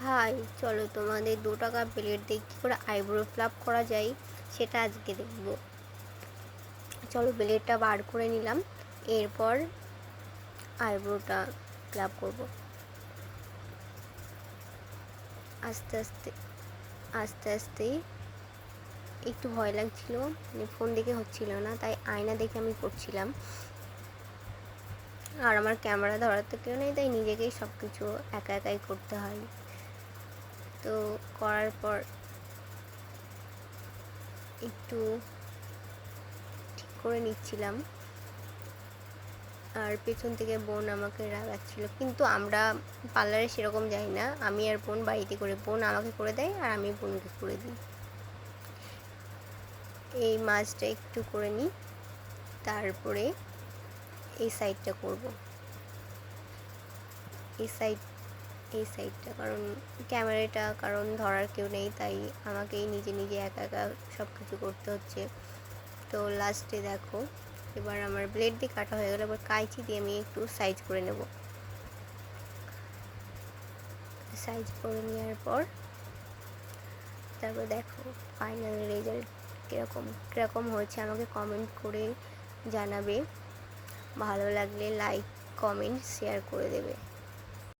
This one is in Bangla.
হাই, চলো তোমাদের 2 টাকা প্লেট দিয়ে কী করে আইব্রো ফ্লাপ করা যায় সেটা আজকে দেখব। চলো প্লেটটা বার করে নিলাম, এরপর আইব্রোটা ফ্লাপ করব। আস্তে আস্তে আস্তে আস্তে একটু ভয় লাগছিল, মানে ফোন দেখে হচ্ছিল না, তাই আয়না দেখে আমি করছিলাম। আর আমার ক্যামেরা ধরার তো কেউ নেই, তাই নিজেকেই সব কিছু একা একাই করতে হয়। তো করার পর একটু ঠিক করে নিচ্ছিলাম, আর পেছন থেকে বোন আমাকে রাগাচ্ছিল, কিন্তু আমরা পার্লারে সেরকম যাই না, আমি আর বোন বাড়িতে করে, বোন আমাকে করে দেয় আর আমি বোনকে করে দিই। এই মাছটা একটু করে নিই, তারপরে এই সাইডটা করব, এই সাইডটা, কারণ ক্যামেরাটা কারণ ধরার কেউ নেই, তাই আমাকেই নিজে নিজে একা একা সব কিছু করতে হচ্ছে। তো লাস্টে দেখো, এবার আমার ব্লেড দিয়ে কাটা হয়ে গেল, এবার কাঁচি দিয়ে আমি একটু সাইজ করে নেব। সাইজ করে নেওয়ার পর তারপর দেখো ফাইনাল রেজাল্ট কীরকম হয়েছে আমাকে কমেন্ট করে জানাবে। ভালো লাগলে লাইক, কমেন্ট, শেয়ার করে দেবে।